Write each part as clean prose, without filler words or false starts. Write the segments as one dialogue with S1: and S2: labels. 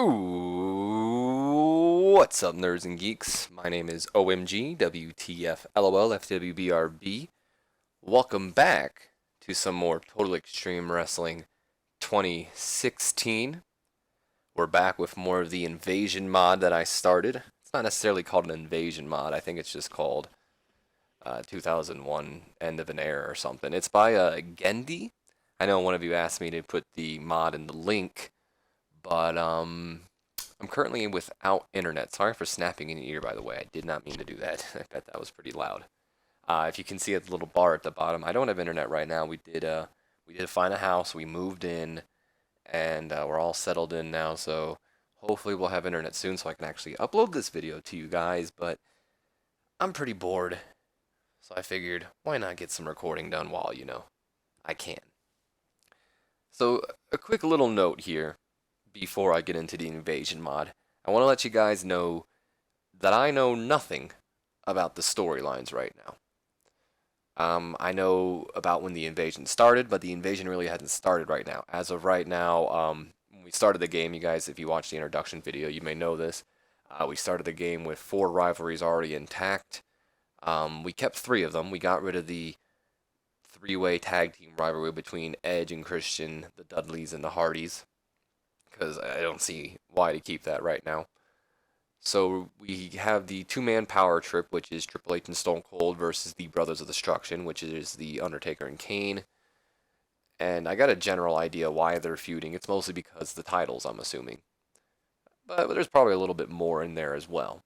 S1: Ooh, what's up, nerds and geeks? My name is OMG, WTF, LOL, FWBRB. Welcome back to some more Total Extreme Wrestling 2016. We're back with more of the Invasion mod that I started. It's not necessarily called an Invasion mod, I think it's just called 2001 End of an Era or something. It's by Gendy. I know one of you asked me to put the mod in the link, but I'm currently without internet. Sorry for snapping in your ear, by the way. I did not mean to do that. I bet that was pretty loud. If you can see the little bar at the bottom, I don't have internet right now. We did find a house. We moved in, and we're all settled in now. So hopefully we'll have internet soon, so I can actually upload this video to you guys. But I'm pretty bored, so I figured why not get some recording done while I can. So a quick little note here before I get into the invasion mod. I want to let you guys know that I know nothing about the storylines right now. I know about when the invasion started, but the invasion really hasn't started right now. As of right now, when we started the game, you guys, if you watched the introduction video, you may know this. We started the game with 4 rivalries already intact. We kept 3 of them. We got rid of the 3-way tag team rivalry between Edge and Christian, the Dudleys and the Hardys, because I don't see why to keep that right now. So we have the 2-man power trip, which is Triple H and Stone Cold versus the Brothers of Destruction, which is the Undertaker and Kane. And I got a general idea why they're feuding. It's mostly because the titles, I'm assuming. But there's probably a little bit more in there as well.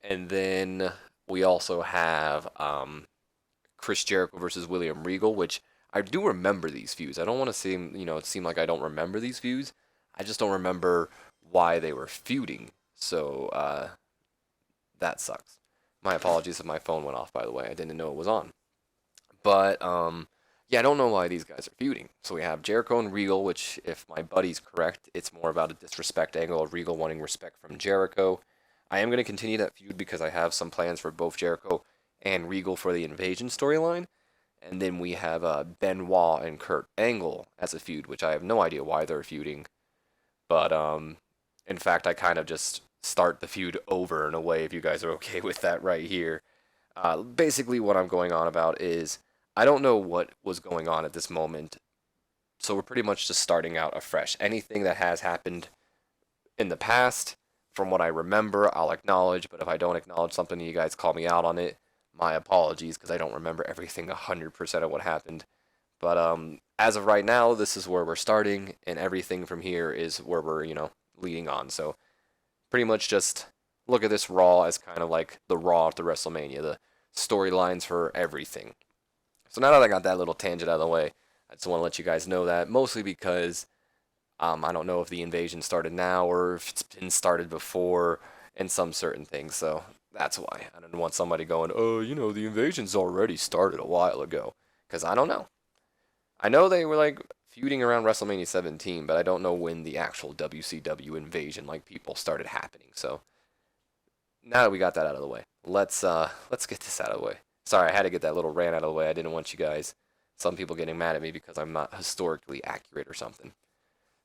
S1: And then we also have Chris Jericho versus William Regal, which I do remember these feuds. I don't want to seem like I don't remember these feuds. I just don't remember why they were feuding. So that sucks. My apologies if my phone went off, by the way. I didn't know it was on. But yeah, I don't know why these guys are feuding. So we have Jericho and Regal, which, if my buddy's correct, it's more about a disrespect angle of Regal wanting respect from Jericho. I am going to continue that feud because I have some plans for both Jericho and Regal for the invasion storyline. And then we have Benoit and Kurt Angle as a feud, which I have no idea why they're feuding. But in fact, I kind of just start the feud over in a way, if you guys are okay with that right here. Basically, what I'm going on about is I don't know what was going on at this moment, so we're pretty much just starting out afresh. Anything that has happened in the past, from what I remember, I'll acknowledge, but if I don't acknowledge something, you guys call me out on it. My apologies, because I don't remember everything 100% of what happened. But as of right now, this is where we're starting, and everything from here is where we're, leading on. So pretty much just look at this Raw as kind of like the Raw after WrestleMania, the storylines for everything. So now that I got that little tangent out of the way, I just want to let you guys know that, mostly because I don't know if the invasion started now or if it's been started before and some certain things. So that's why. I don't want somebody going, oh, the invasion's already started a while ago. Because I don't know. I know they were feuding around WrestleMania 17, but I don't know when the actual WCW invasion people started happening. So now that we got that out of the way, let's get this out of the way. Sorry, I had to get that little rant out of the way. I didn't want you guys, some people getting mad at me because I'm not historically accurate or something.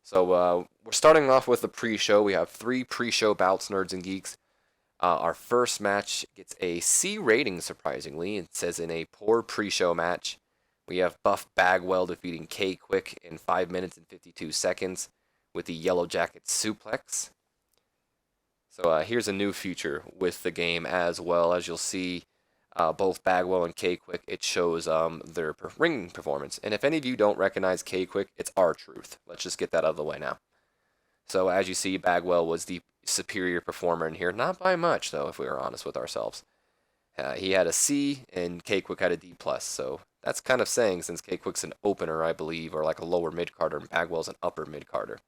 S1: So we're starting off with the pre-show. We have 3 pre-show bouts, nerds and geeks. Our first match gets a C rating, surprisingly. It says in a poor pre-show match. We have Buff Bagwell defeating K-Quick in 5 minutes and 52 seconds with the Yellow Jacket suplex. So here's a new feature with the game as well. As you'll see, both Bagwell and K-Quick, it shows their ring performance. And if any of you don't recognize K-Quick, it's R-Truth. Let's just get that out of the way now. So as you see, Bagwell was the superior performer in here. Not by much, though, if we are honest with ourselves. He had a C, and K-Quick had a D+, so that's kind of saying, since K-Quick's an opener, I believe, or like a lower mid-carder, and Bagwell's an upper mid-carder.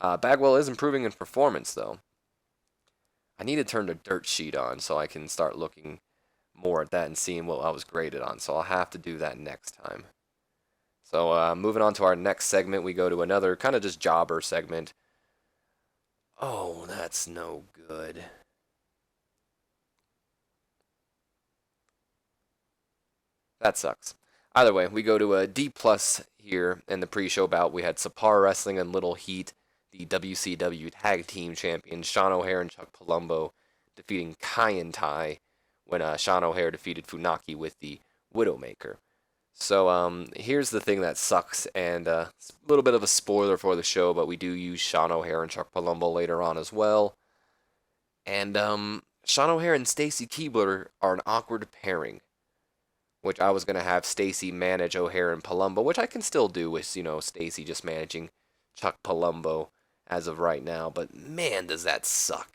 S1: Bagwell is improving in performance, though. I need to turn the dirt sheet on so I can start looking more at that and seeing what I was graded on, so I'll have to do that next time. So moving on to our next segment, we go to another kind of just jobber segment. Oh, that's no good. That sucks. Either way, we go to a D+ here in the pre-show bout. We had Sapar Wrestling and Little Heat the WCW Tag Team Champions Sean O'Haire and Chuck Palumbo defeating Kai and Tai when Sean O'Haire defeated Funaki with the Widowmaker. So here's the thing that sucks, and it's a little bit of a spoiler for the show, but we do use Sean O'Haire and Chuck Palumbo later on as well. And Sean O'Haire and Stacy Keibler are an awkward pairing, which I was going to have Stacy manage O'Haire and Palumbo, which I can still do with, Stacy just managing Chuck Palumbo as of right now, but man, does that suck.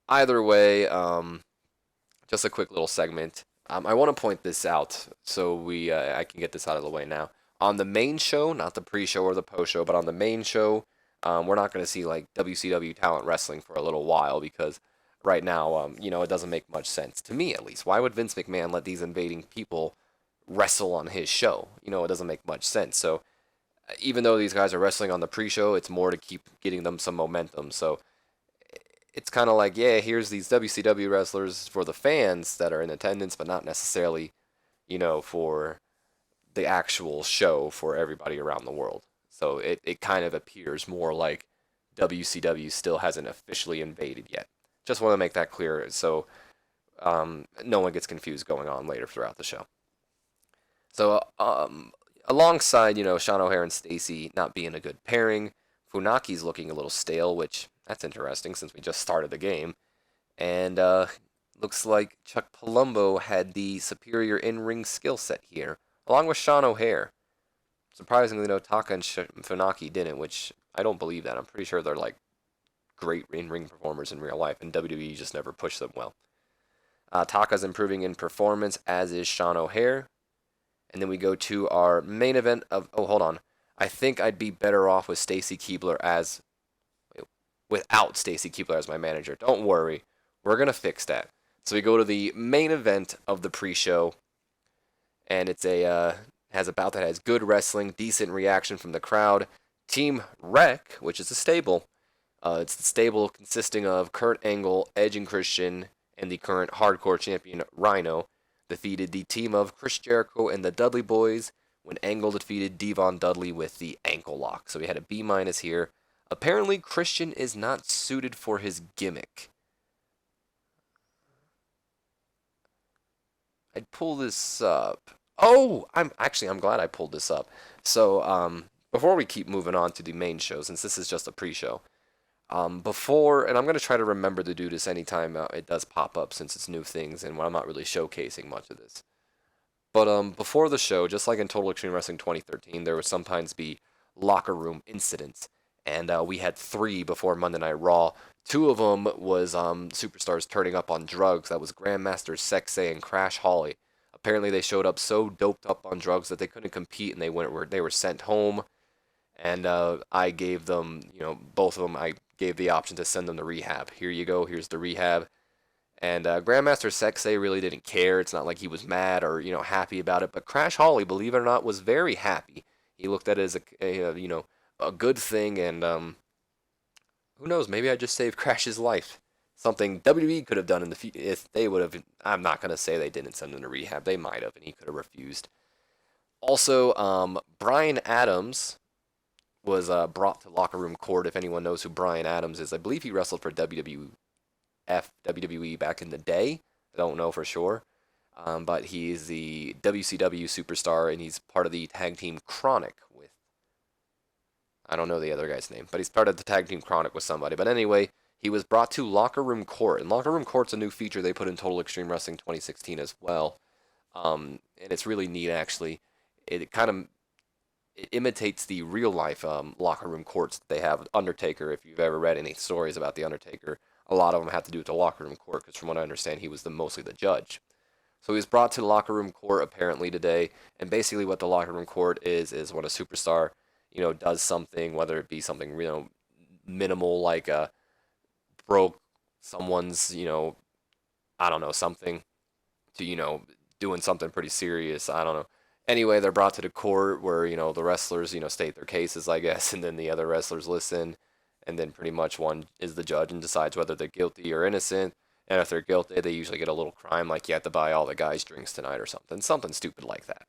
S1: Either way, just a quick little segment. I want to point this out so I can get this out of the way now. On the main show, not the pre-show or the post-show, but on the main show, we're not going to see like WCW talent wrestling for a little while because right now, it doesn't make much sense to me at least. Why would Vince McMahon let these invading people wrestle on his show? It doesn't make much sense. So even though these guys are wrestling on the pre-show, it's more to keep getting them some momentum. So it's kind of like, yeah, here's these WCW wrestlers for the fans that are in attendance, but not necessarily, for the actual show for everybody around the world. So it kind of appears more like WCW still hasn't officially invaded yet. Just want to make that clear so no one gets confused going on later throughout the show. So alongside, Sean O'Haire and Stacy not being a good pairing, Funaki's looking a little stale, which that's interesting since we just started the game. And looks like Chuck Palumbo had the superior in-ring skill set here, along with Sean O'Haire. Surprisingly, though, Taka and Funaki didn't, which I don't believe that. I'm pretty sure they're like great in-ring performers in real life, and WWE just never pushed them well. Taka's improving in performance, as is Sean O'Haire. And then we go to our main event of... Oh, hold on. I think I'd be better off with Stacy Keibler as... Without Stacy Keibler as my manager. Don't worry. We're going to fix that. So we go to the main event of the pre-show. And it's has a bout that has good wrestling, decent reaction from the crowd. Team Wreck, which is a stable. It's the stable consisting of Kurt Angle, Edge and Christian, and the current hardcore champion Rhino, defeated the team of Chris Jericho and the Dudley Boys when Angle defeated Devon Dudley with the ankle lock. So we had a B- here. Apparently, Christian is not suited for his gimmick. I'd pull this up. Oh, I'm glad I pulled this up. So, before we keep moving on to the main show, since this is just a pre-show, and I'm going to try to remember to do this anytime it does pop up since it's new things and when I'm not really showcasing much of this. But before the show, just like in Total Extreme Wrestling 2013, there would sometimes be locker room incidents. And we had 3 before Monday Night Raw. 2 of them was superstars turning up on drugs. That was Grandmaster Sexay and Crash Holly. Apparently they showed up so doped up on drugs that they couldn't compete and they were sent home. And I gave them, both of them, I gave the option to send them to rehab. Here you go, here's the rehab. And Grandmaster Sexay really didn't care. It's not like he was mad or, happy about it. But Crash Holly, believe it or not, was very happy. He looked at it as a good thing, and who knows, maybe I just saved Crash's life. Something WWE could have done in the future if they would have. I'm not going to say they didn't send him to rehab. They might have, and he could have refused. Also, Bryan Adams was brought to locker room court. If anyone knows who Bryan Adams is, I believe he wrestled for WWE back in the day. I don't know for sure. But he's the WCW superstar, and he's part of the tag team Chronic with... I don't know the other guy's name, but he's part of the tag team Chronic with somebody. But anyway, he was brought to Locker Room Court, and Locker Room Court's a new feature they put in Total Extreme Wrestling 2016 as well. And it's really neat, actually. It imitates the real-life Locker Room Courts that they have. Undertaker, if you've ever read any stories about The Undertaker, a lot of them have to do with the Locker Room Court, because from what I understand, he was mostly the judge. So he was brought to the Locker Room Court, apparently, today, and basically what the Locker Room Court is when a superstar, does something, whether it be something, minimal, like broke someone's, I don't know, something, to, doing something pretty serious, I don't know. Anyway, they're brought to the court where, the wrestlers, state their cases, I guess, and then the other wrestlers listen, and then pretty much one is the judge and decides whether they're guilty or innocent. And if they're guilty, they usually get a little crime, like you have to buy all the guys drinks tonight or something stupid like that.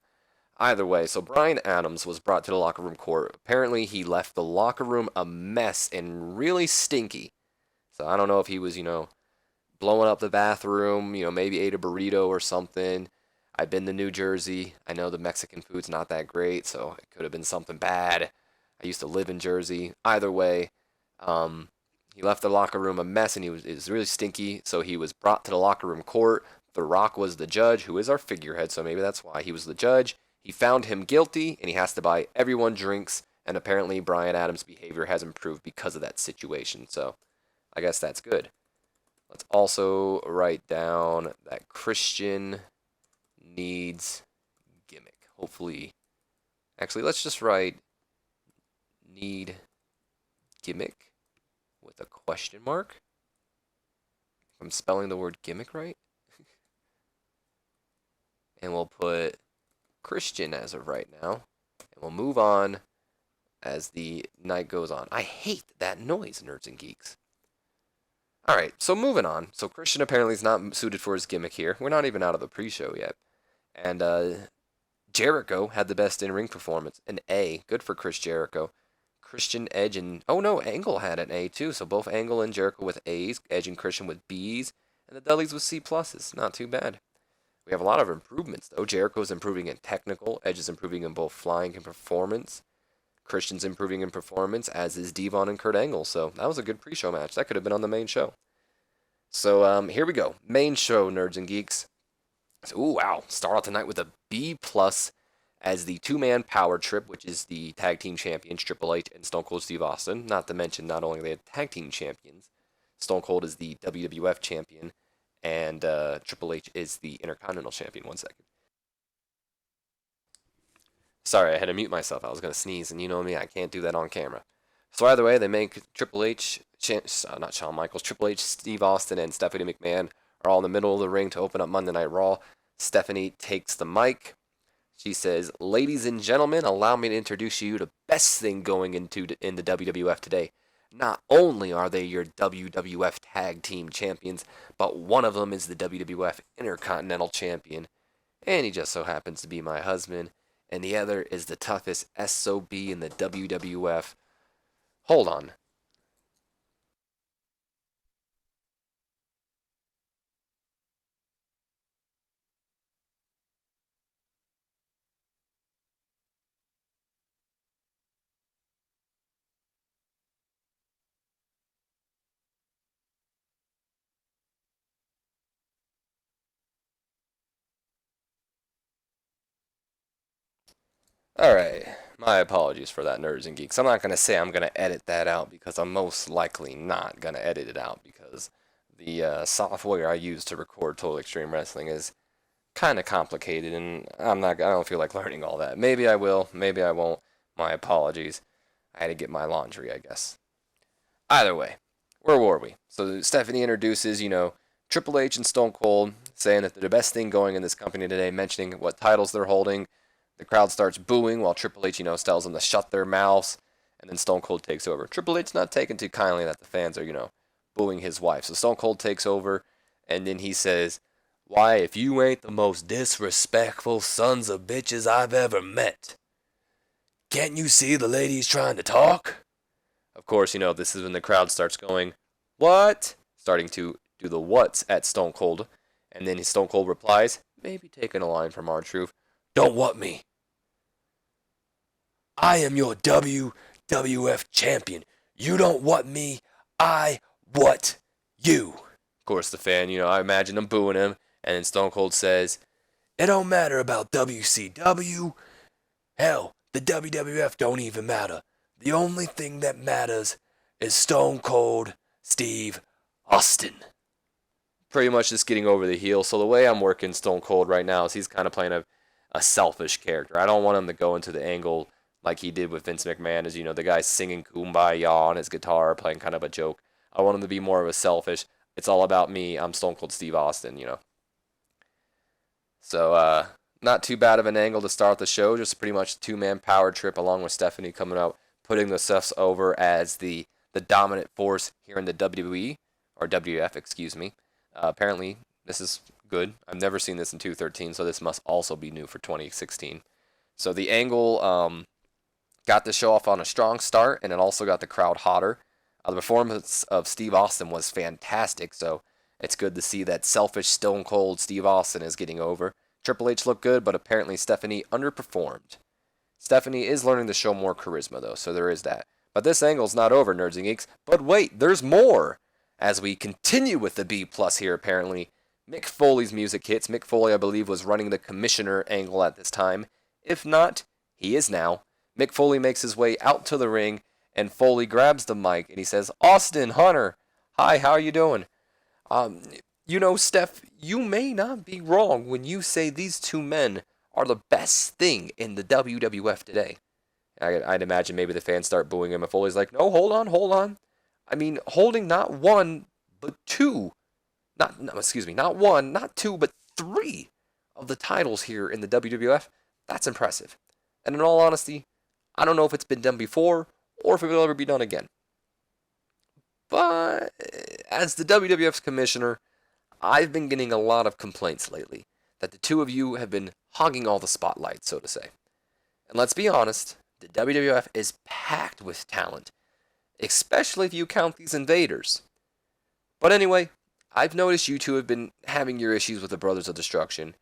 S1: Either way, so Bryan Adams was brought to the locker room court. Apparently, he left the locker room a mess and really stinky. So I don't know if he was, blowing up the bathroom, maybe ate a burrito or something. I've been to New Jersey. I know the Mexican food's not that great, so it could have been something bad. I used to live in Jersey. Either way, he left the locker room a mess and it was really stinky, so he was brought to the locker room court. The Rock was the judge, who is our figurehead, so maybe that's why he was the judge. He found him guilty, and he has to buy everyone drinks, and apparently Bryan Adams' behavior has improved because of that situation, so I guess that's good. Let's also write down that Christian needs gimmick. Hopefully, actually, let's just write need gimmick with a question mark. If I'm spelling the word gimmick right. And we'll put Christian as of right now. And we'll move on as the night goes on. I hate that noise, nerds and geeks. Alright, so moving on. So Christian apparently is not suited for his gimmick here. We're not even out of the pre-show yet. And Jericho had the best in-ring performance. An A. Good for Chris Jericho. Christian, Edge, and... Oh no, Angle had an A too. So both Angle and Jericho with A's. Edge and Christian with B's. And the Dudleys with C+. Not too bad. We have a lot of improvements, though. Jericho's improving in technical. Edge is improving in both flying and performance. Christian's improving in performance, as is Devon and Kurt Angle. So that was a good pre-show match. That could have been on the main show. So here we go. Main show, nerds and geeks. So, ooh, wow. Start out tonight with a B+ as the two-man power trip, which is the tag team champions, Triple H and Stone Cold Steve Austin. Not to mention, not only are they tag team champions, Stone Cold is the WWF champion, and Triple H is the Intercontinental champion. 1 second. Sorry, I had to mute myself. I was going to sneeze, and you know me, I can't do that on camera. So either way, they make Triple H, not Shawn Michaels, Triple H, Steve Austin, and Stephanie McMahon are all in the middle of the ring to open up Monday Night Raw. Stephanie takes the mic. She says, "Ladies and gentlemen, allow me to introduce you to the best thing going in the WWF today. Not only are they your WWF Tag Team Champions, but one of them is the WWF Intercontinental Champion. And he just so happens to be my husband. And the other is the toughest SOB in the WWF. Hold on. Alright, my apologies for that, nerds and geeks. I'm not going to say I'm going to edit that out because I'm most likely not going to edit it out because the software I use to record Total Extreme Wrestling is kind of complicated and I don't feel like learning all that. Maybe I will, maybe I won't. My apologies. I had to get my laundry, I guess. Either way, where were we? So Stephanie introduces, Triple H and Stone Cold, saying that they're the best thing going in this company today, mentioning what titles they're holding. The crowd starts booing while Triple H, tells them to shut their mouths, and then Stone Cold takes over. Triple H's not taking too kindly that the fans are, booing his wife. So Stone Cold takes over, and then he says, "Why, if you ain't the most disrespectful sons of bitches I've ever met, can't you see the lady's trying to talk?" Of course, this is when the crowd starts going, "What?" Starting to do the whats at Stone Cold. And then Stone Cold replies, maybe taking a line from R-Truth, "Don't what me. I am your WWF champion. You don't what me, I what you." Of course, the fan, I imagine them booing him. And then Stone Cold says, "It don't matter about WCW. Hell, the WWF don't even matter. The only thing that matters is Stone Cold Steve Austin." Pretty much just getting over the heel. So the way I'm working Stone Cold right now is he's kind of playing a selfish character. I don't want him to go into the angle like he did with Vince McMahon, as the guy's singing Kumbaya on his guitar, playing kind of a joke. I want him to be more of a selfish, it's all about me, I'm Stone Cold Steve Austin, So, not too bad of an angle to start the show, just pretty much a two-man power trip along with Stephanie coming out, putting the Seths over as the dominant force here in the WWE, or WWF, excuse me. Apparently, this is good. I've never seen this in 213, so this must also be new for 2016. So the angle got the show off on a strong start, and it also got the crowd hotter. The performance of Steve Austin was fantastic, so it's good to see that selfish, stone cold Steve Austin is getting over. Triple H looked good, but apparently Stephanie underperformed. Stephanie is learning to show more charisma, though, so there is that. But this angle's not over, Nerds and Geeks. But wait, there's more! As we continue with the B plus here, apparently, Mick Foley's music hits. Mick Foley, I believe, was running the commissioner angle at this time. If not, he is now. Mick Foley makes his way out to the ring, and Foley grabs the mic, and he says, Austin, Hunter, hi, how are you doing? Steph, you may not be wrong when you say these two men are the best thing in the WWF today. I'd imagine maybe the fans start booing him, and Foley's like, no, hold on. I mean, holding not one, but two. Not one, not two, but three of the titles here in the WWF. That's impressive. And in all honesty, I don't know if it's been done before or if it will ever be done again. But as the WWF's commissioner, I've been getting a lot of complaints lately that the two of you have been hogging all the spotlight, so to say. And let's be honest, the WWF is packed with talent, especially if you count these invaders. But anyway, I've noticed you two have been having your issues with the Brothers of Destruction,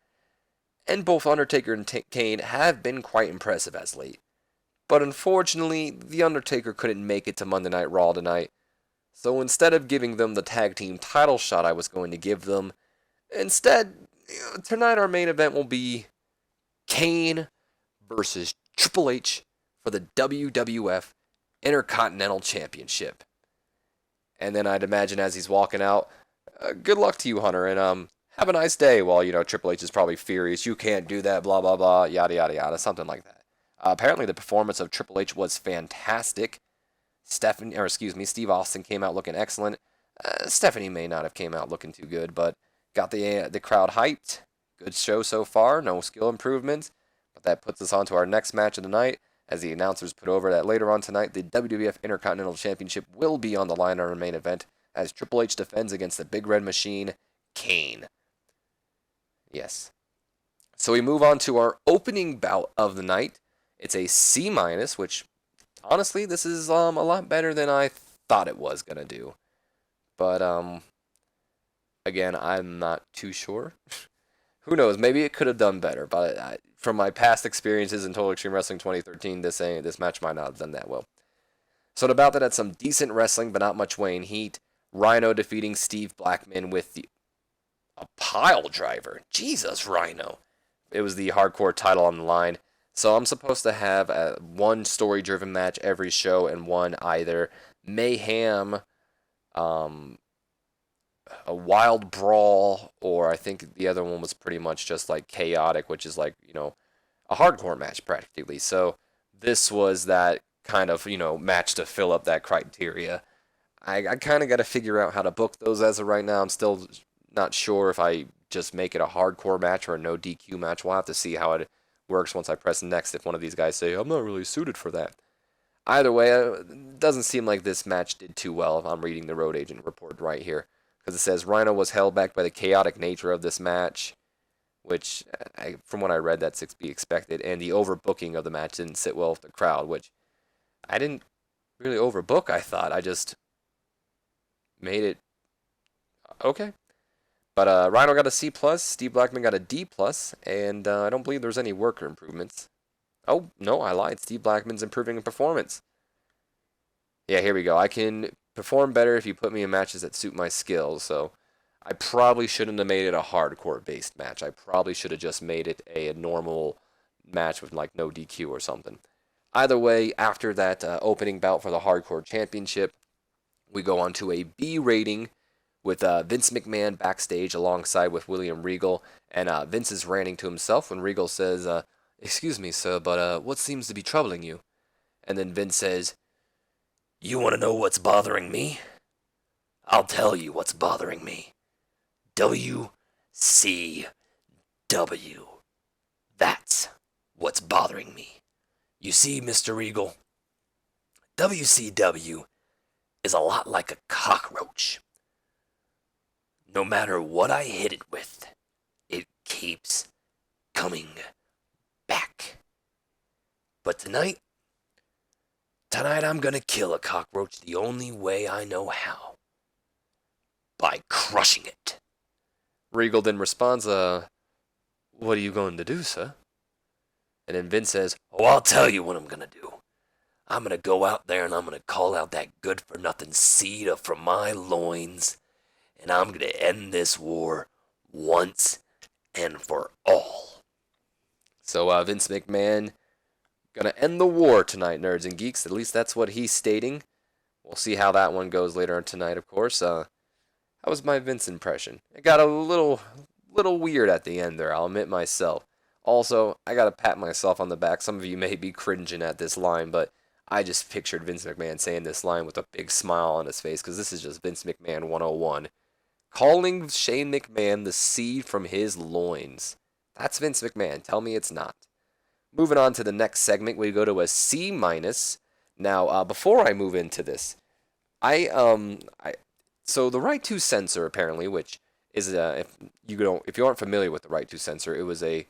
S1: and both Undertaker and Kane have been quite impressive as late. But unfortunately, The Undertaker couldn't make it to Monday Night Raw tonight, so instead of giving them the tag team title shot I was going to give them, instead, tonight our main event will be Kane versus Triple H for the WWF Intercontinental Championship. And then I'd imagine as he's walking out, good luck to you, Hunter, and have a nice day. While, Triple H is probably furious. You can't do that, blah, blah, blah, yada, yada, yada, something like that. Apparently the performance of Triple H was fantastic. Steve Austin came out looking excellent. Stephanie may not have came out looking too good, but got the crowd hyped. Good show so far, no skill improvements. But that puts us on to our next match of the night, as the announcers put over that later on tonight, the WWF Intercontinental Championship will be on the line on our main event, as Triple H defends against the Big Red Machine, Kane. Yes. So we move on to our opening bout of the night. It's a C-, which, honestly, this is a lot better than I thought it was going to do. But, again, I'm not too sure. Who knows? Maybe it could have done better, but from my past experiences in Total Extreme Wrestling 2013, this match might not have done that well. So the bout that had some decent wrestling, but not much weighing heat. Rhino defeating Steve Blackman with a pile driver. Jesus, Rhino. It was the hardcore title on the line. So I'm supposed to have one story-driven match every show and one either mayhem, a wild brawl, or I think the other one was pretty much just like chaotic, which is like, a hardcore match practically. So this was that kind of, match to fill up that criteria. I kind of got to figure out how to book those as of right now. I'm still not sure if I just make it a hardcore match or a no DQ match. We'll have to see how it works once I press next if one of these guys say, I'm not really suited for that. Either way, it doesn't seem like this match did too well if I'm reading the Road Agent report right here. Because it says Rhino was held back by the chaotic nature of this match, which, from what I read, that's to be expected. And the overbooking of the match didn't sit well with the crowd, which I didn't really overbook, I thought. I just made it okay. But Rhino got a C+, Steve Blackman got a D+, and I don't believe there's any worker improvements. Oh, no, I lied. Steve Blackman's improving in performance. Yeah, here we go. I can perform better if you put me in matches that suit my skills, so I probably shouldn't have made it a hardcore-based match. I probably should have just made it a normal match with, like, no DQ or something. Either way, after that opening bout for the Hardcore Championship, we go on to a B rating with Vince McMahon backstage alongside with William Regal, and Vince is ranting to himself when Regal says, excuse me, sir, but what seems to be troubling you? And then Vince says, you want to know what's bothering me? I'll tell you what's bothering me. WCW. That's what's bothering me. You see, Mr. Regal, WCW is a lot like a cockroach. No matter what I hit it with, it keeps coming back.
S2: But tonight I'm gonna kill a cockroach the only way I know how. By crushing it.
S1: Regal then responds, what are you going to do, sir?
S2: And then Vince says, oh, I'll tell you what I'm gonna do. I'm gonna go out there and I'm gonna call out that good-for-nothing seed from my loins. And I'm gonna end this war once and for all.
S1: So Vince McMahon gonna end the war tonight, nerds and geeks. At least that's what he's stating. We'll see how that one goes later on tonight, of course. That was my Vince impression. It got a little weird at the end there, I'll admit myself. Also, I gotta pat myself on the back. Some of you may be cringing at this line, but I just pictured Vince McMahon saying this line with a big smile on his face, because this is just Vince McMahon 101. Calling Shane McMahon the seed from his loins. That's Vince McMahon. Tell me it's not. Moving on to the next segment, we go to a C minus. Now, before I move into this, so the Right to Censor apparently, which is if you aren't familiar with the Right to Censor, it was a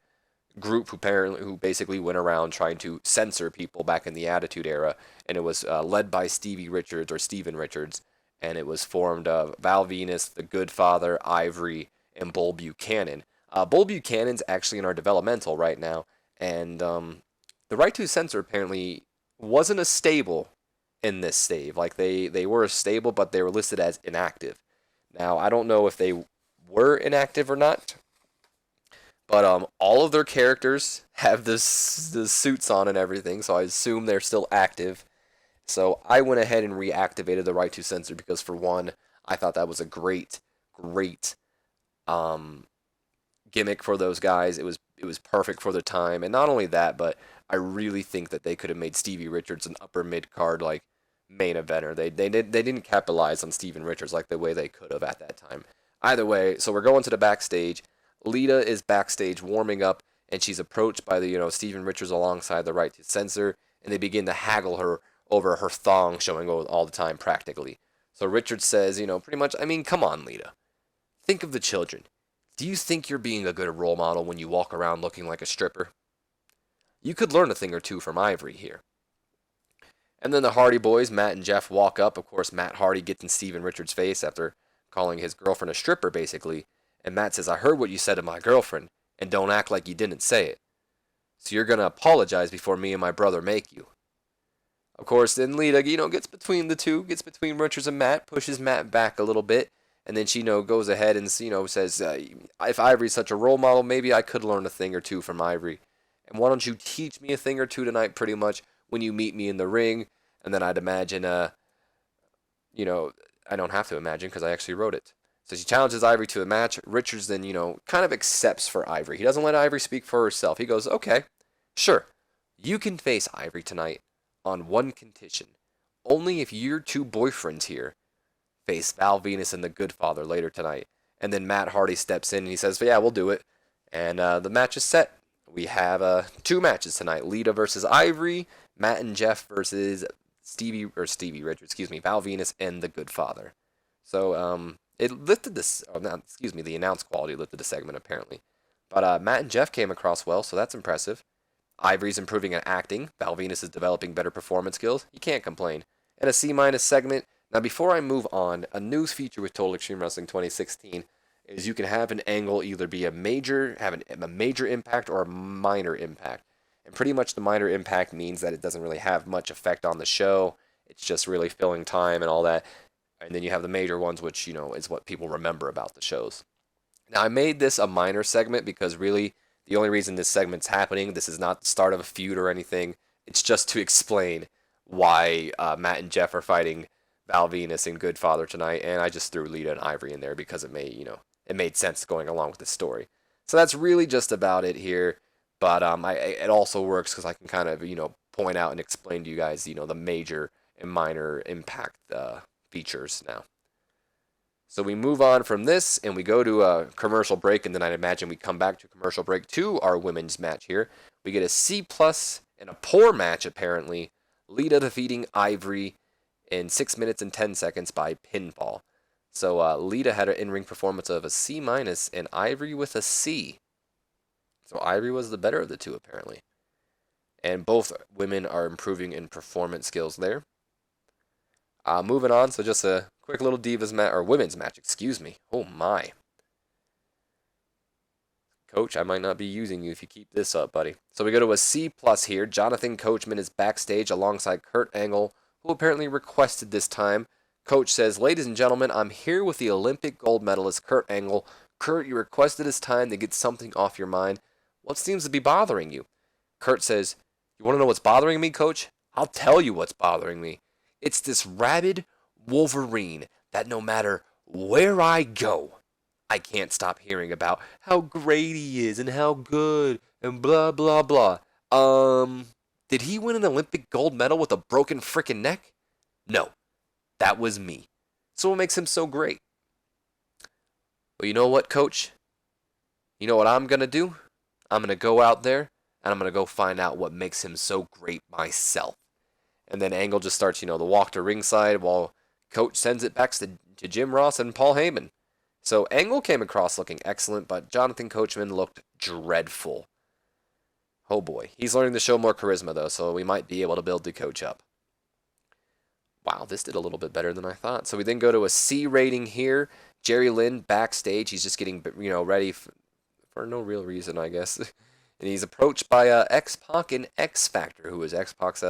S1: group who basically went around trying to censor people back in the Attitude Era, and it was led by Stevie Richards or Steven Richards, and it was formed of Val Venus, the Good Father, Ivory, and Bull Buchanan. Bull Buchanan's actually in our developmental right now, and the Right to Censor apparently wasn't a stable in this stave. Like they were a stable, but they were listed as inactive. Now I don't know if they were inactive or not, but all of their characters have the suits on and everything, so I assume they're still active. So I went ahead and reactivated the Right to Censor because, for one, I thought that was a great gimmick for those guys. It was perfect for the time, and not only that, but I really think that they could have made Stevie Richards an upper mid card like main eventer. They didn't capitalize on Steven Richards like the way they could have at that time. Either way, so we're going to the backstage. Lita is backstage warming up, and she's approached by the Steven Richards alongside the Right to Censor, and they begin to haggle her over her thong showing all the time practically. So Richards says, pretty much, I mean, come on, Lita. Think of the children. Do you think you're being a good role model when you walk around looking like a stripper? You could learn a thing or two from Ivory here. And then the Hardy Boys, Matt and Jeff, walk up. Of course, Matt Hardy gets in Steven Richards' face after calling his girlfriend a stripper, basically. And Matt says, I heard what you said to my girlfriend, and don't act like you didn't say it. So you're going to apologize before me and my brother make you. Of course, then Lita, gets between the two, gets between Richards and Matt, pushes Matt back a little bit, and then she, goes ahead and, says, if Ivory's such a role model, maybe I could learn a thing or two from Ivory. And why don't you teach me a thing or two tonight, pretty much, when you meet me in the ring? And then I'd imagine, I don't have to imagine because I actually wrote it. So she challenges Ivory to a match. Richards then, kind of accepts for Ivory. He doesn't let Ivory speak for herself. He goes, okay, sure, you can face Ivory tonight on one condition. Only if your two boyfriends here face Val Venus and the Good Father later tonight. And then Matt Hardy steps in and he says, yeah, we'll do it. And the match is set. We have two matches tonight. Lita versus Ivory. Matt and Jeff versus Stevie Richards, Val Venus and the Good Father. So it lifted this, the announce quality lifted the segment apparently. But Matt and Jeff came across well, so that's impressive. Ivory's improving in acting. Val Venus is developing better performance skills. You can't complain. And a C- segment. Now, before I move on, a news feature with Total Extreme Wrestling 2016 is you can have an angle either be a major impact or a minor impact. And pretty much the minor impact means that it doesn't really have much effect on the show. It's just really filling time and all that. And then you have the major ones, which, is what people remember about the shows. Now, I made this a minor segment because really the only reason this segment's happening, this is not the start of a feud or anything. It's just to explain why Matt and Jeff are fighting Val Venus and Good Father tonight. And I just threw Lita and Ivory in there because it made sense going along with the story. So that's really just about it here. But it also works because I can kind of, point out and explain to you guys, the major and minor impact features now. So we move on from this and we go to a commercial break, and then I'd imagine we come back to commercial break to our women's match here. We get a C+ and a poor match, apparently. Lita defeating Ivory in 6 minutes and 10 seconds by pinfall. So Lita had an in-ring performance of a C- and Ivory with a C. So Ivory was the better of the two, apparently. And both women are improving in performance skills there. Moving on, so just a quick little divas match, or women's match, excuse me. Oh my. Coach, I might not be using you if you keep this up, buddy. So we go to a C plus here. Jonathan Coachman is backstage alongside Kurt Angle, who apparently requested this time. Coach says, "Ladies and gentlemen, I'm here with the Olympic gold medalist Kurt Angle. Kurt, you requested this time to get something off your mind. What seems to be bothering you?" Kurt says, "You want to know what's bothering me, Coach? I'll tell you what's bothering me. It's this rabid Wolverine that no matter where I go, I can't stop hearing about how great he is and how good and blah blah blah. Did he win an Olympic gold medal with a broken frickin' neck? No, that was me. So what makes him so great? Well, you know what, Coach? You know what I'm gonna do? I'm gonna go out there and I'm gonna go find out what makes him so great myself." And then Angle just starts, the walk to ringside while Coach sends it back to Jim Ross and Paul Heyman. So Angle came across looking excellent, but Jonathan Coachman looked dreadful. Oh boy. He's learning to show more charisma, though, so we might be able to build the coach up. Wow, this did a little bit better than I thought. So we then go to a C rating here. Jerry Lynn backstage. He's just getting, ready for no real reason, I guess. And he's approached by X-Pac and X-Factor, who is X-Pac's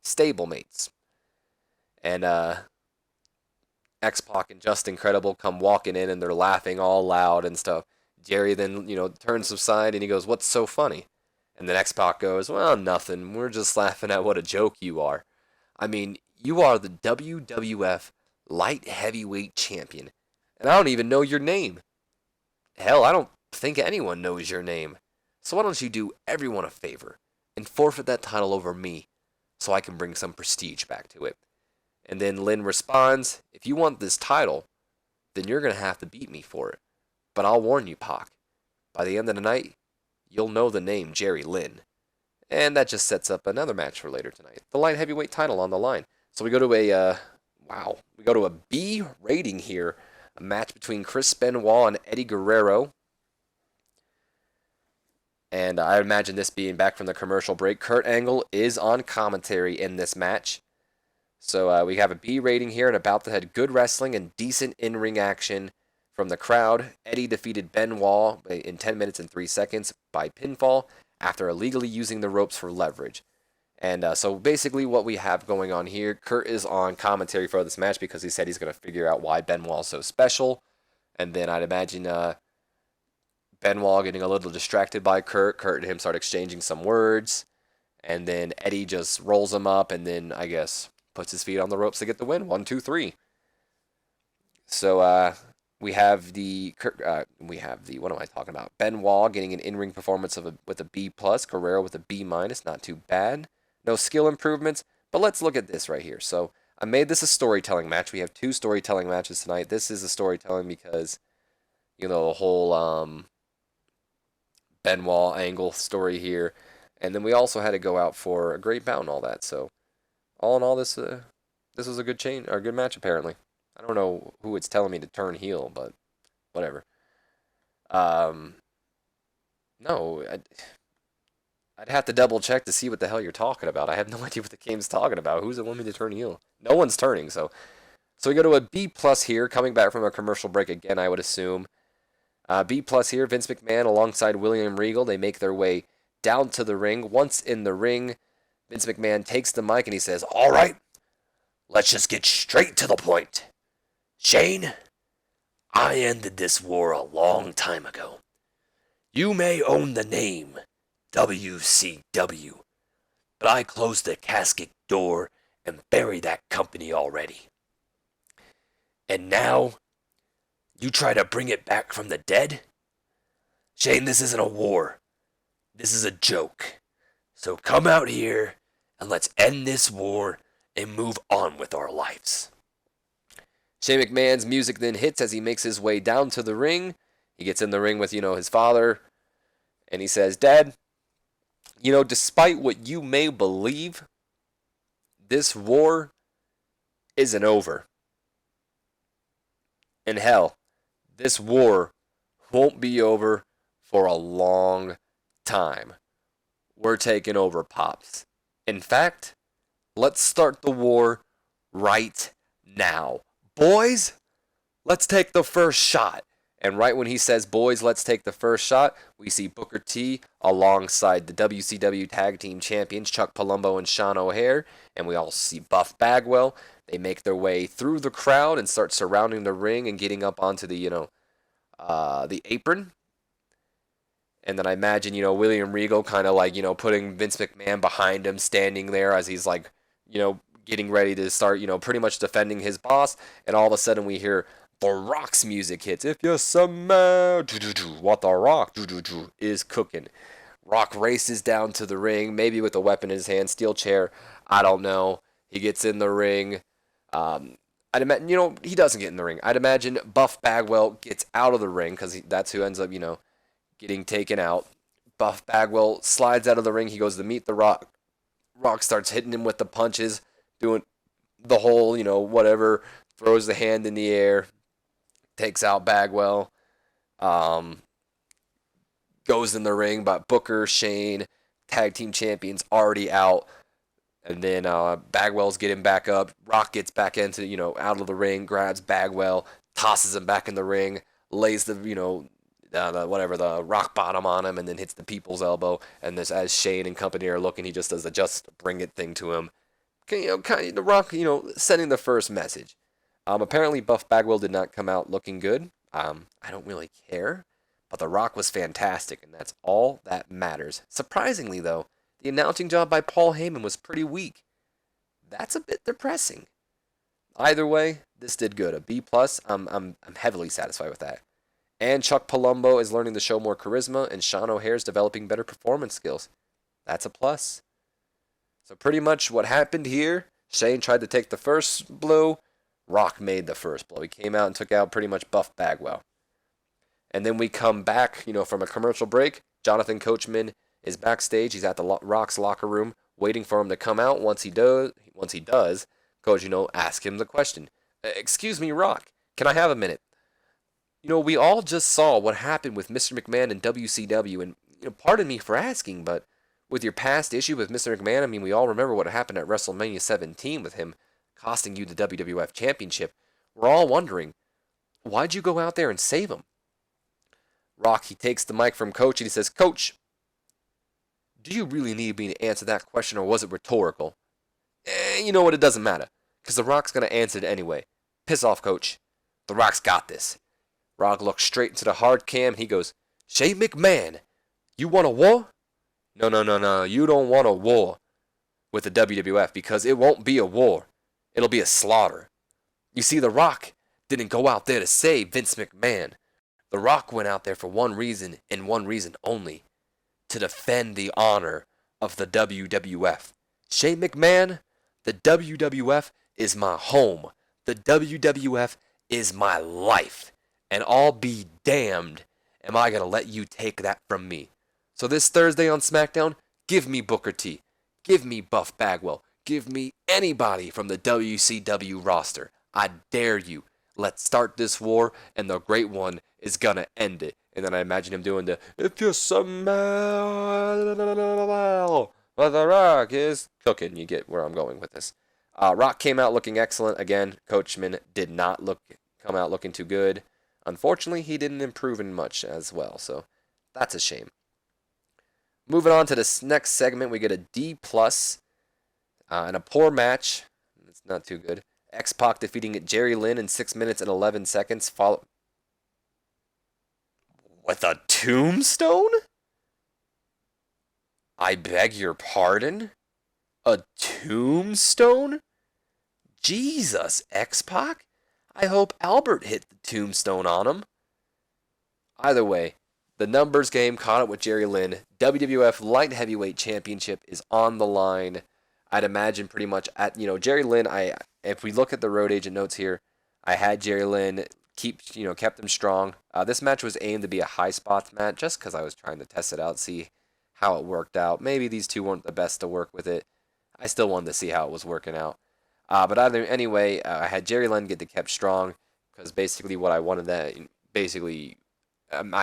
S1: stablemates. And X-Pac and Just Incredible come walking in and they're laughing all loud and stuff. Jerry then, turns aside and he goes, "What's so funny?" And then X-Pac goes, "Well, nothing. We're just laughing at what a joke you are. I mean, you are the WWF Light Heavyweight Champion. And I don't even know your name. Hell, I don't think anyone knows your name. So why don't you do everyone a favor and forfeit that title over me so I can bring some prestige back to it?" And then Lynn responds, "If you want this title, then you're going to have to beat me for it. But I'll warn you, Pac. By the end of the night, you'll know the name Jerry Lynn." And that just sets up another match for later tonight. The light heavyweight title on the line. So we go to a B rating here. A match between Chris Benoit and Eddie Guerrero. And I imagine this being back from the commercial break. Kurt Angle is on commentary in this match. So we have a B rating here, and About that had good wrestling and decent in-ring action from the crowd. Eddie defeated Benoit in 10 minutes and 3 seconds by pinfall after illegally using the ropes for leverage. And so basically what we have going on here, Kurt is on commentary for this match because he said he's going to figure out why Benoit is so special. And then I'd imagine Benoit getting a little distracted by Kurt. Kurt and him start exchanging some words. And then Eddie just rolls him up and then, I guess, puts his feet on the ropes to get the win. 1, 2, 3. So we have the what am I talking about? Benoit getting an in-ring performance with a B plus. Guerrero with a B minus. Not too bad. No skill improvements. But let's look at this right here. So I made this a storytelling match. We have 2 storytelling matches tonight. This is a storytelling because the whole Benoit Angle story here, and then we also had to go out for a great bout and all that. So all in all, this was a good match apparently. I don't know who it's telling me to turn heel, but whatever. No, I'd have to double check to see what the hell you're talking about. I have no idea what the game's talking about. Who's it want me to turn heel? No one's turning, so we go to a B plus here, coming back from a commercial break again, I would assume. B plus here, Vince McMahon alongside William Regal. They make their way down to the ring. Once in the ring, Vince McMahon takes the mic and he says,
S2: "All right, let's just get straight to the point. Shane, I ended this war a long time ago. You may own the name WCW, but I closed the casket door and buried that company already. And now, you try to bring it back from the dead? Shane, this isn't a war. This is a joke. So come out here and let's end this war and move on with our lives."
S1: Shane McMahon's music then hits as he makes his way down to the ring. He gets in the ring with, his father, and he says, "Dad, despite what you may believe, this war isn't over. And hell, this war won't be over for a long time. we're taking over, Pops. In fact, let's start the war right now. Boys, let's take the first shot. And right when he says, boys, let's take the first shot, we see Booker T alongside the WCW Tag Team Champions, Chuck Palumbo and Sean O'Haire. And we also see Buff Bagwell. They make their way through the crowd and start surrounding the ring and getting up onto the apron. And then I imagine, William Regal kind of like, putting Vince McMahon behind him, standing there as he's like, getting ready to start, pretty much defending his boss. And all of a sudden we hear The Rock's music hits. If you somehow, what The Rock is cooking. Rock races down to the ring, maybe with a weapon in his hand, steel chair. I don't know. He gets in the ring. I'd imagine, he doesn't get in the ring. I'd imagine Buff Bagwell gets out of the ring because that's who ends up, getting taken out. Buff Bagwell slides out of the ring. He goes to meet The Rock. Rock starts hitting him with the punches, doing the whole, whatever, throws the hand in the air, takes out Bagwell, goes in the ring, but Booker, Shane, tag team champions already out. And then Bagwell's getting back up. Rock gets back into, out of the ring, grabs Bagwell, tosses him back in the ring, lays the rock bottom on him, and then hits the people's elbow. And this, as Shane and company are looking, he just does the just bring it thing to him. Kind of the Rock, sending the first message. Apparently Buff Bagwell did not come out looking good. I don't really care, but The Rock was fantastic, and that's all that matters. Surprisingly, though, the announcing job by Paul Heyman was pretty weak. That's a bit depressing. Either way, this did good. A B+. I'm heavily satisfied with that. And Chuck Palumbo is learning to show more charisma, and Sean O'Haire's developing better performance skills. That's a plus. So pretty much what happened here, Shane tried to take the first blow, Rock made the first blow. He came out and took out pretty much Buff Bagwell. And then we come back, from a commercial break. Jonathan Coachman is backstage. He's at the Rock's locker room waiting for him to come out. Once he does, Coach, ask him the question. Excuse me, Rock, can I have a minute? We all just saw what happened with Mr. McMahon and WCW, and pardon me for asking, but with your past issue with Mr. McMahon, we all remember what happened at WrestleMania 17 with him costing you the WWF Championship. We're all wondering, why'd you go out there and save him? Rock, he takes the mic from Coach and he says, Coach, do you really need me to answer that question, or was it rhetorical? You know what, it doesn't matter, because The Rock's going to answer it anyway. Piss off, Coach. The Rock's got this. Rock looks straight into the hard cam. He goes, Shane McMahon, you want a war? No. You don't want a war with the WWF, because it won't be a war. It'll be a slaughter. You see, The Rock didn't go out there to save Vince McMahon. The Rock went out there for one reason, and one reason only. To defend the honor of the WWF. Shane McMahon, the WWF is my home. The WWF is my life. And I'll be damned am I going to let you take that from me. So this Thursday on SmackDown, give me Booker T. Give me Buff Bagwell. Give me anybody from the WCW roster. I dare you. Let's start this war, and the Great One is going to end it. And then I imagine him doing the, if you somehow, but The Rock is cooking. You get where I'm going with this. Rock came out looking excellent. Again, Coachman did not come out looking too good. Unfortunately, he didn't improve in much as well, so that's a shame. Moving on to this next segment, we get a D+, and a poor match. It's not too good. X-Pac defeating Jerry Lynn in 6 minutes and 11 seconds, with a tombstone? I beg your pardon? A tombstone? Jesus, X-Pac? I hope Albert hit the tombstone on him. Either way, the numbers game caught up with Jerry Lynn. WWF Light Heavyweight Championship is on the line. I'd imagine pretty much at, Jerry Lynn, if we look at the road agent notes here, I had Jerry Lynn kept him strong. This match was aimed to be a high spots match just because I was trying to test it out, see how it worked out. Maybe these two weren't the best to work with it. I still wanted to see how it was working out. But anyway, I had Jerry Lynn get kept strong because basically what I wanted I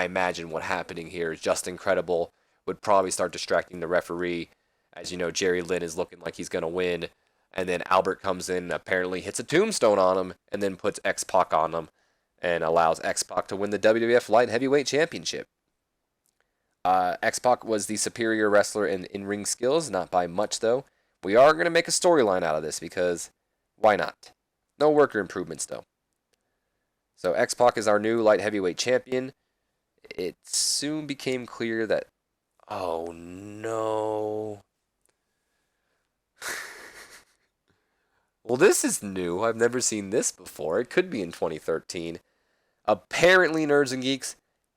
S1: imagine what happening here is just incredible would probably start distracting the referee. As you know, Jerry Lynn is looking like he's going to win. And then Albert comes in, apparently hits a tombstone on him, and then puts X-Pac on him and allows X-Pac to win the WWF Light Heavyweight Championship. X-Pac was the superior wrestler in in-ring skills, not by much though. We are going to make a storyline out of this because why not? No worker improvements though. So X-Pac is our new light heavyweight champion. It soon became clear that, oh no. Well, this is new. I've never seen this before. It could be in 2013. Apparently, Nerds and Geeks,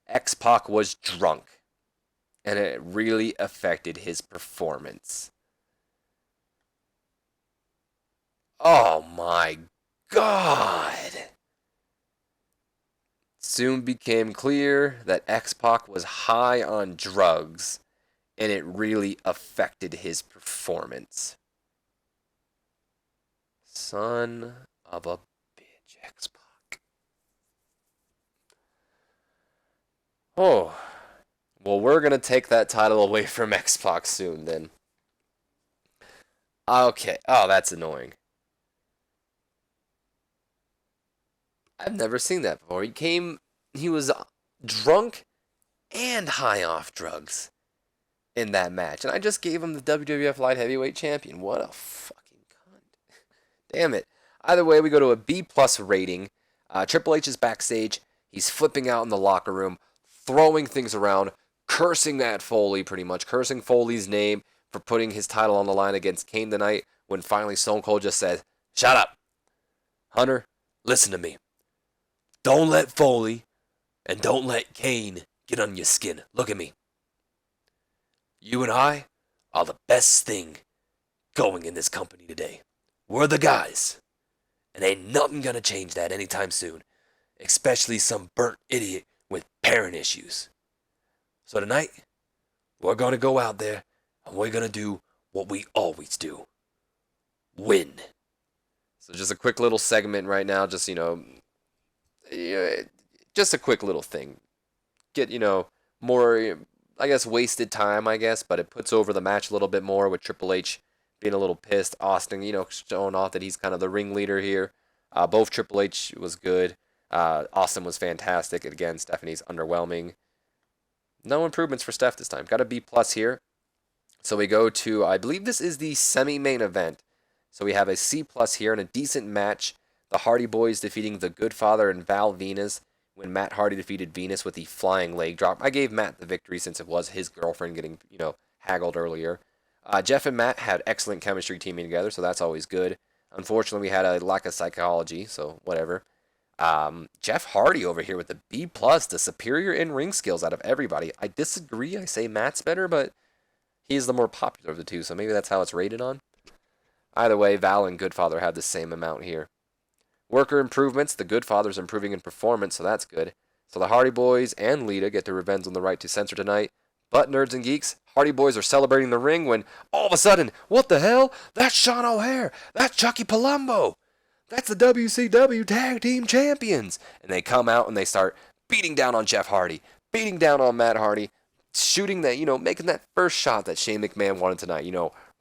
S1: X-Pac was drunk. And it really affected his performance. Oh my God! Soon became clear that X-Pac was high on drugs, and it really affected his performance. Son of a bitch, X-Pac. Oh. Well, we're going to take that title away from X-Pac soon, then. Okay. Oh, that's annoying. I've never seen that before. He was drunk and high off drugs in that match. And I just gave him the WWF Light Heavyweight Champion. What a fucking cunt. Damn it. Either way, we go to a B+ rating. Triple H is backstage. He's flipping out in the locker room, throwing things around, cursing that Foley pretty much, cursing Foley's name for putting his title on the line against Kane tonight, when finally Stone Cold just said, "Shut up. Hunter, listen to me. Don't let Foley and don't let Kane get on your skin. Look at me. You and I are the best thing going in this company today. We're the guys. And ain't nothing gonna change that anytime soon. Especially some burnt idiot with parent issues. So tonight, we're going to go out there and we're going to do what we always do. Win." So just a quick little segment right now, just, just a quick little thing. Get, more, I guess, wasted time, but it puts over the match a little bit more with Triple H being a little pissed. Austin, showing off that he's kind of the ringleader here. Both Triple H was good. Austin was fantastic. Again, Stephanie's underwhelming. No improvements for Steph this time. Got a B+ here. So we go to, I believe this is the semi-main event. So we have a C+ here and a decent match. The Hardy Boys defeating the Good Father and Val Venus when Matt Hardy defeated Venus with the flying leg drop. I gave Matt the victory since it was his girlfriend getting, haggled earlier. Jeff and Matt had excellent chemistry teaming together, so that's always good. Unfortunately, we had a lack of psychology, so whatever. Jeff Hardy over here with the B+, the superior in-ring skills out of everybody. I disagree. I say Matt's better, but he's the more popular of the two, so maybe that's how it's rated on. Either way, Val and Goodfather have the same amount here. Worker improvements. The Goodfather's improving in performance, so that's good. So the Hardy Boys and Lita get their revenge on the Right to Censor tonight. But, Nerds and Geeks, Hardy Boys are celebrating the ring when, all of a sudden, what the hell? That's Sean O'Haire. That's Chucky Palumbo. That's the WCW Tag Team Champions. And they come out and they start beating down on Jeff Hardy, beating down on Matt Hardy, shooting that, making that first shot that Shane McMahon wanted tonight.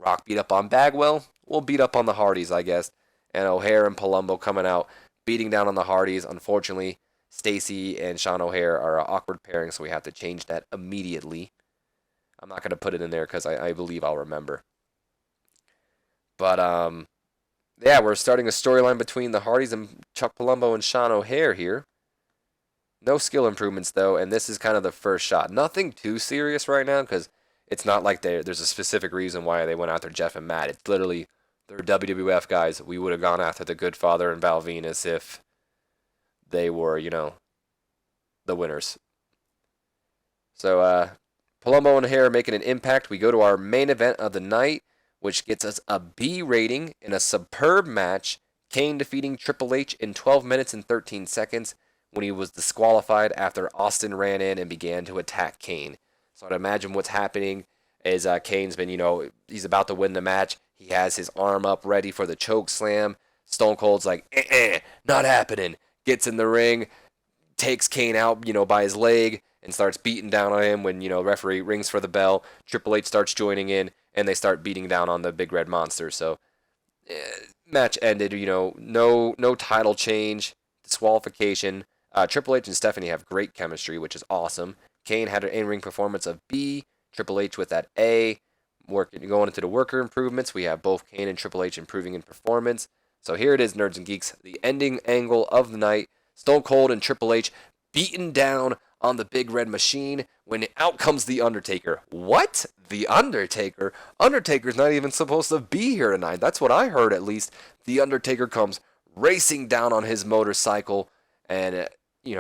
S1: Rock beat up on Bagwell. We'll beat up on the Hardys, I guess. And O'Haire and Palumbo coming out, beating down on the Hardys. Unfortunately, Stacy and Sean O'Haire are an awkward pairing, so we have to change that immediately. I'm not going to put it in there because I believe I'll remember. But, yeah, we're starting a storyline between the Hardys and Chuck Palumbo and Sean O'Haire here. No skill improvements, though, and this is kind of the first shot. Nothing too serious right now, because it's not like there's a specific reason why they went after Jeff and Matt. It's literally, they're WWF guys. We would have gone after the Good Father and Val Venus if they were, the winners. So, Palumbo and O'Haire making an impact. We go to our main event of the night, which gets us a B rating in a superb match. Kane defeating Triple H in 12 minutes and 13 seconds when he was disqualified after Austin ran in and began to attack Kane. So I'd imagine what's happening is Kane's been, he's about to win the match. He has his arm up ready for the choke slam. Stone Cold's like, not happening. Gets in the ring, takes Kane out, by his leg, and starts beating down on him when, referee rings for the bell. Triple H starts joining in, and they start beating down on the Big Red Monster. So, match ended, no title change, disqualification. Triple H and Stephanie have great chemistry, which is awesome. Kane had an in-ring performance of B, Triple H with that A. Going into the worker improvements, we have both Kane and Triple H improving in performance. So here it is, Nerds and Geeks, the ending angle of the night. Stone Cold and Triple H beaten down on the Big Red Machine when out comes The Undertaker. What? The Undertaker? Undertaker's not even supposed to be here tonight. That's what I heard, at least. The Undertaker comes racing down on his motorcycle, and,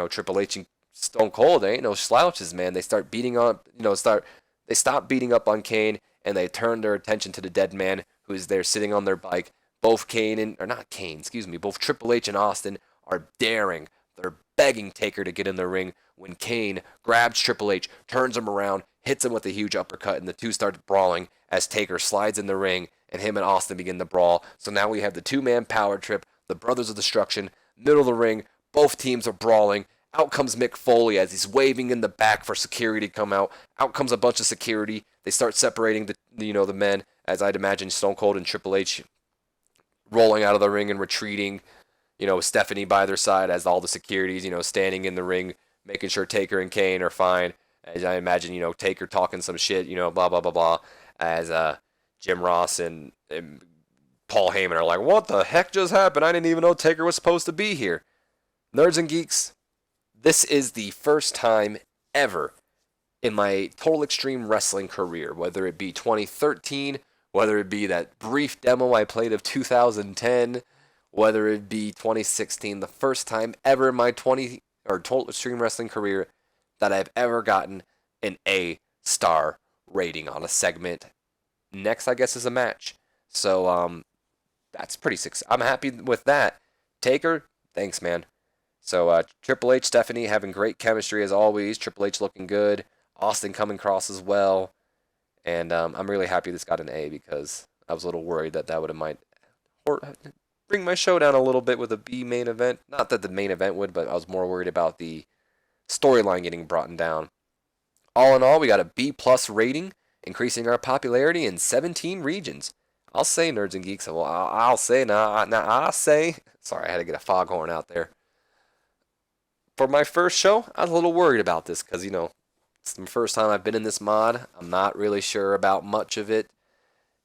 S1: Triple H and Stone Cold, they ain't no slouches, man. They start beating on, they stop beating up on Kane, and they turn their attention to the dead man who is there sitting on their bike. Both both Triple H and Austin are daring. They're begging Taker to get in the ring when Kane grabs Triple H, turns him around, hits him with a huge uppercut, and the two start brawling as Taker slides in the ring, and him and Austin begin to brawl. So now we have the two-man power trip, the Brothers of Destruction, middle of the ring, both teams are brawling. Out comes Mick Foley as he's waving in the back for security to come out. Out comes a bunch of security. They start separating the men, as I'd imagine Stone Cold and Triple H rolling out of the ring and retreating. Stephanie by their side as all the securities, standing in the ring, making sure Taker and Kane are fine. As I imagine, Taker talking some shit, blah, blah, blah, blah. As Jim Ross and Paul Heyman are like, what the heck just happened? I didn't even know Taker was supposed to be here. Nerds and Geeks, this is the first time ever in my Total Extreme Wrestling career, whether it be 2013, whether it be that brief demo I played of 2010, whether it be 2016, the first time ever in my Total Extreme Wrestling career that I've ever gotten an A-star rating on a segment. Next, I guess, is a match. So, that's pretty successful. I'm happy with that. Taker, thanks, man. So, Triple H, Stephanie having great chemistry as always. Triple H looking good. Austin coming across as well. And I'm really happy this got an A because I was a little worried that would have might bring my show down a little bit with a B main event. Not that the main event would, but I was more worried about the storyline getting brought down. All in all, we got a B+ rating, increasing our popularity in 17 regions. I'll say, Nerds and Geeks. Well, I'll say now. I say. Sorry, I had to get a foghorn out there. For my first show, I was a little worried about this because, it's the first time I've been in this mod. I'm not really sure about much of it.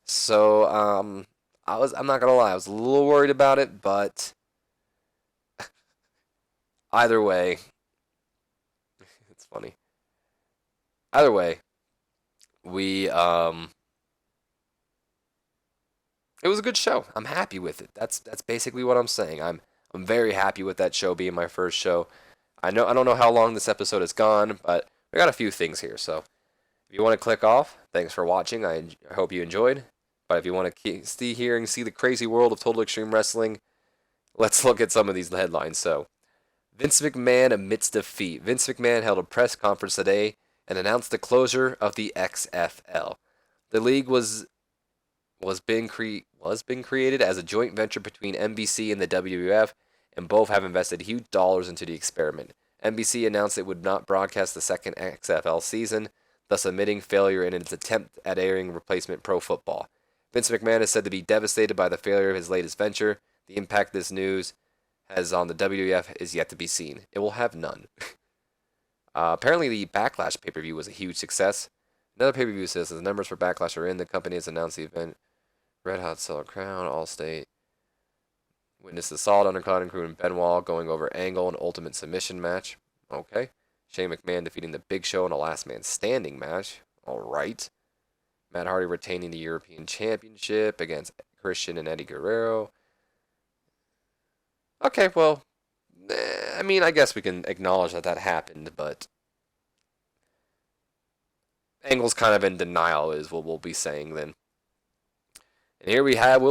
S1: So, I'm not gonna lie, I was a little worried about it, but either way, it's funny. Either way, it was a good show. I'm happy with it. That's basically what I'm saying. I'm very happy with that show being my first show. I don't know how long this episode has gone, but we got a few things here. So if you want to click off, thanks for watching. I hope you enjoyed. But if you want to stay here and see the crazy world of Total Extreme Wrestling, let's look at some of these headlines. So, Vince McMahon amidst defeat. Vince McMahon held a press conference today and announced the closure of the XFL. The league was being created as a joint venture between NBC and the WWF, and both have invested huge dollars into the experiment. NBC announced it would not broadcast the second XFL season, thus admitting failure in its attempt at airing replacement pro football. Vince McMahon is said to be devastated by the failure of his latest venture. The impact this news has on the WWF is yet to be seen. It will have none. Apparently, the Backlash pay-per-view was a huge success. Another pay-per-view says the numbers for Backlash are in. The company has announced the event. Red Hot Seller Crown, Allstate. Witnessed the Solid Undercard, including Benoit going over Angle and Ultimate Submission match. Okay. Shane McMahon defeating the Big Show in a Last Man Standing match. All right. Matt Hardy retaining the European Championship against Christian and Eddie Guerrero. Okay, well, I guess we can acknowledge that happened, but Angle's kind of in denial is what we'll be saying then. And here we have,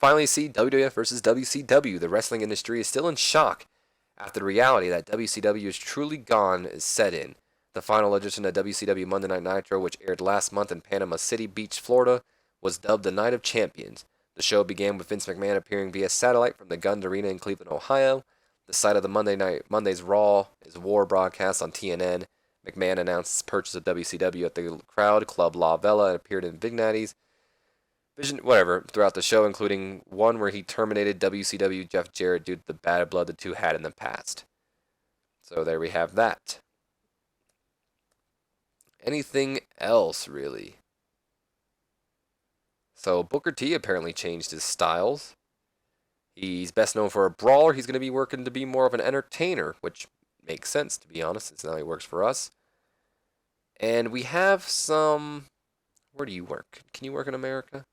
S1: finally see WWF versus WCW? The wrestling industry is still in shock after the reality that WCW is truly gone is set in. The final edition of WCW Monday Night Nitro, which aired last month in Panama City Beach, Florida, was dubbed the Night of Champions. The show began with Vince McMahon appearing via satellite from the Gund Arena in Cleveland, Ohio. The site of the Monday's Raw is War broadcast on TNN. McMahon announced his purchase of WCW at the Crowd Club La Vela and appeared in vignettes, throughout the show, including one where he terminated WCW Jeff Jarrett due to the bad blood the two had in the past. So there we have that. Anything else, really? So Booker T apparently changed his styles. He's best known for a brawler. He's going to be working to be more of an entertainer, which makes sense, to be honest. It's now he works for us. And we have some... Where do you work? Can you work in America?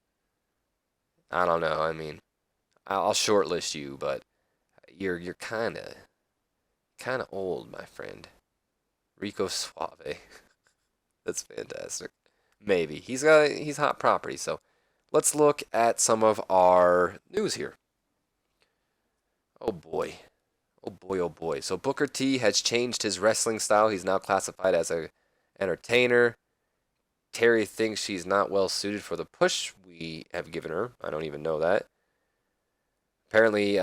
S1: I don't know. I mean, I'll shortlist you, but you're kind of old, my friend. Rico Suave. That's fantastic. Maybe he's hot property. So let's look at some of our news here. Oh boy. Oh boy, oh boy. So Booker T has changed his wrestling style. He's now classified as an entertainer. Terry thinks she's not well suited for the push we have given her. I don't even know that. Apparently,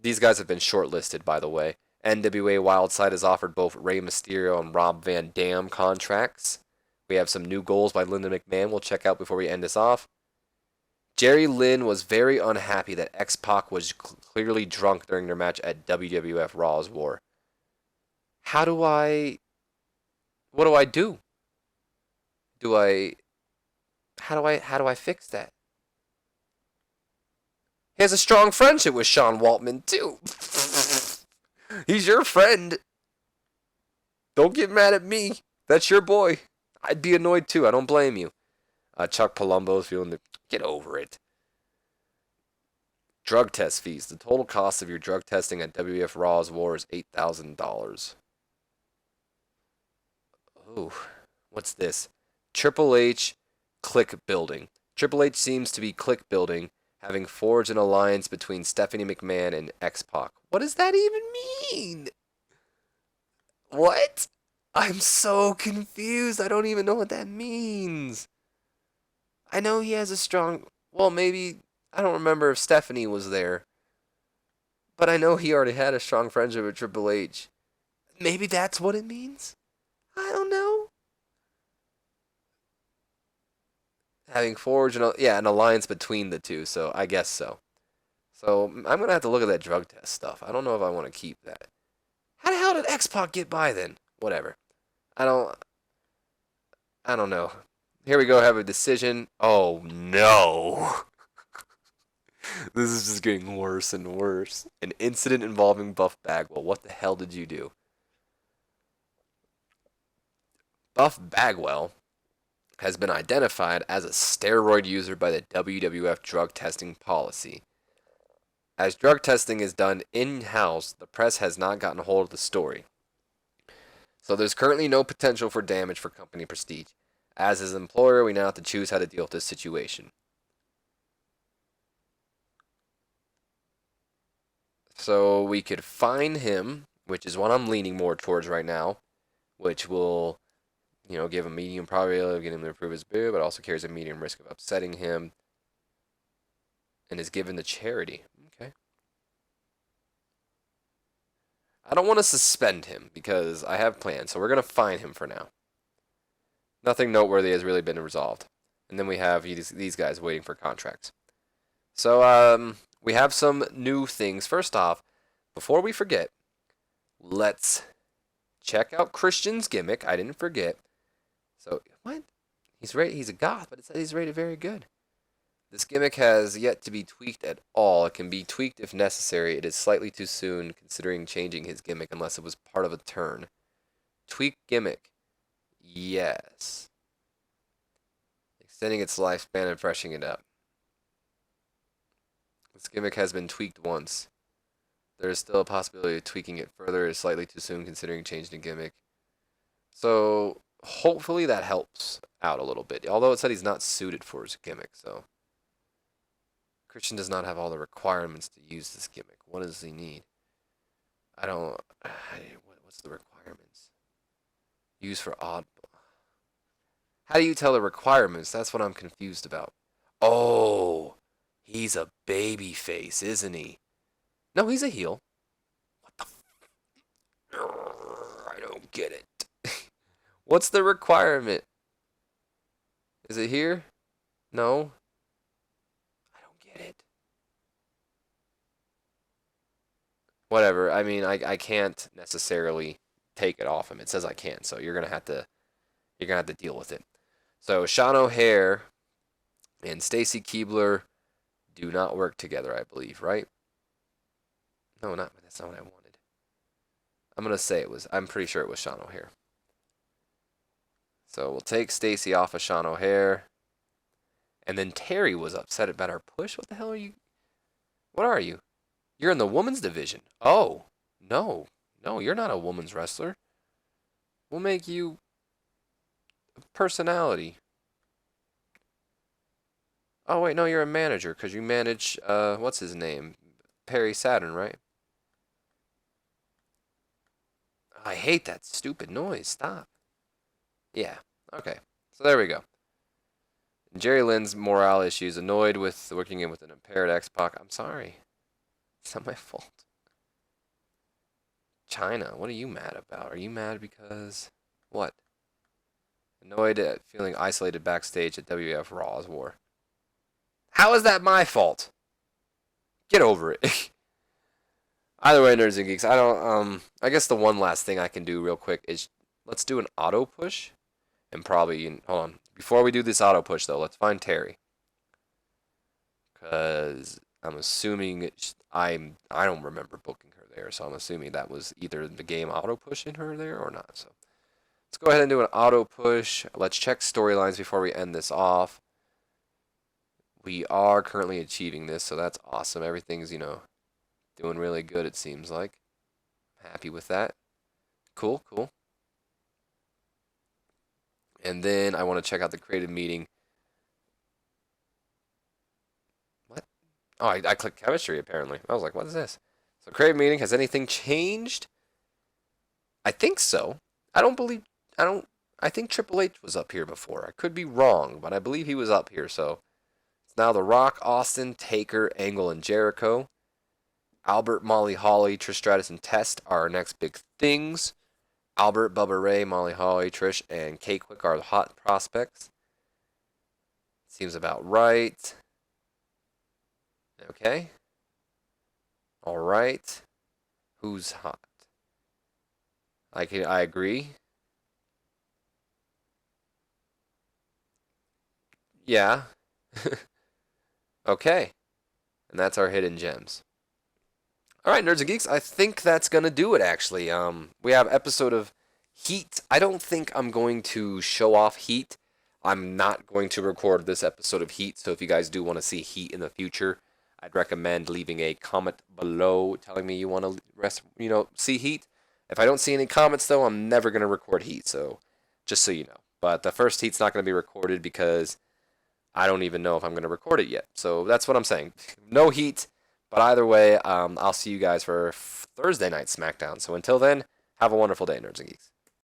S1: these guys have been shortlisted, by the way. NWA Wildside has offered both Rey Mysterio and Rob Van Dam contracts. We have some new goals by Lynn and McMahon we'll check out before we end this off. Jerry Lynn was very unhappy that X-Pac was clearly drunk during their match at WWF Raw's War. What do I do? How do I fix that? He has a strong friendship with Sean Waltman, too. He's your friend. Don't get mad at me. That's your boy. I'd be annoyed, too. I don't blame you. Chuck Palumbo's feeling the... Get over it. Drug test fees. The total cost of your drug testing at WWF Raw's War is $8,000. Ooh. What's this? Triple H click building. Triple H seems to be click building, having forged an alliance between Stephanie McMahon and X-Pac. What does that even mean? What? I'm so confused. I don't even know what that means. I know he has a strong... Well, maybe... I don't remember if Stephanie was there. But I know he already had a strong friendship with Triple H. Maybe that's what it means? I don't know. Having forged an alliance between the two, so I guess so. So I'm going to have to look at that drug test stuff. I don't know if I want to keep that. How the hell did X-Pac get by then? Whatever. I don't know. Here we go, have a decision. Oh no. This is just getting worse and worse. An incident involving Buff Bagwell. What the hell did you do? Buff Bagwell has been identified as a steroid user by the WWF drug testing policy. As drug testing is done in-house, the press has not gotten a hold of the story. So there's currently no potential for damage for company prestige. As his employer, we now have to choose how to deal with this situation. So we could fine him, which is what I'm leaning more towards right now, which will, give a medium probability of getting him to improve his beer, but also carries a medium risk of upsetting him, and is given to charity. Okay. I don't want to suspend him because I have plans, so we're going to fine him for now. Nothing noteworthy has really been resolved. And then we have these guys waiting for contracts. So, we have some new things. First off, before we forget, let's check out Christian's gimmick. I didn't forget. So, what? He's a goth, but it says he's rated very good. This gimmick has yet to be tweaked at all. It can be tweaked if necessary. It is slightly too soon considering changing his gimmick unless it was part of a turn. Tweak gimmick. Yes. Extending its lifespan and freshening it up. This gimmick has been tweaked once. There is still a possibility of tweaking it further. It is slightly too soon considering changing the gimmick. So, hopefully that helps out a little bit. Although it said he's not suited for his gimmick, so... Christian does not have all the requirements to use this gimmick. What does he need? What's the requirements? Use for odd... How do you tell the requirements? That's what I'm confused about. Oh, he's a baby face, isn't he? No, he's a heel. What the I don't get it. What's the requirement? Is it here? No. I don't get it. Whatever. I mean, I can't necessarily take it off him. It says I can't, so you're gonna have to deal with it. So Sean O'Hare and Stacy Keibler do not work together, I believe, right? No, not that's not what I wanted. I'm gonna say it was. I'm pretty sure it was Sean O'Hare. So we'll take Stacy off of Sean O'Hare. And then Terry was upset about our push. What the hell are you? What are you? You're in the women's division. Oh, no. No, you're not a women's wrestler. We'll make you a personality. Oh, wait, no, you're a manager because you manage, what's his name? Perry Saturn, right? I hate that stupid noise. Stop. Yeah, okay. So there we go. Jerry Lynn's morale issues, annoyed with working in with an impaired X-Pac. I'm sorry. It's not my fault. China, what are you mad about? Are you mad because what? Annoyed at feeling isolated backstage at WWF Raw's War. How is that my fault? Get over it. Either way, nerds and geeks, I guess the one last thing I can do real quick is let's do an auto push and probably hold on. Before we do this auto push though, let's find Terry. Cuz I'm assuming I don't remember booking her there, so I'm assuming that was either the game auto pushing her there or not. So let's go ahead and do an auto push. Let's check storylines before we end this off. We are currently achieving this, so that's awesome. Everything's, doing really good, it seems like. Happy with that. Cool, cool. And then I want to check out the creative meeting. What? Oh, I clicked chemistry apparently. I was like, what is this? So creative meeting, has anything changed? I think so. I think Triple H was up here before. I could be wrong, but I believe he was up here. So it's now The Rock, Austin, Taker, Angle, and Jericho. Albert, Molly, Holly, Trish Stratus, and Test are our next big things. Albert, Bubba Ray, Molly Holly, Trish, and Kate Quick are the hot prospects. Seems about right. Okay. All right. Who's hot? I agree. Yeah. Okay. And that's our hidden gems. All right, nerds and geeks. I think that's gonna do it. Actually, we have episode of Heat. I don't think I'm going to show off Heat. I'm not going to record this episode of Heat. So if you guys do want to see Heat in the future, I'd recommend leaving a comment below telling me you want to see Heat. If I don't see any comments though, I'm never gonna record Heat. So just so you know. But the first Heat's not gonna be recorded because I don't even know if I'm gonna record it yet. So that's what I'm saying. No Heat. But either way, I'll see you guys for Thursday night SmackDown. So until then, have a wonderful day, nerds and geeks.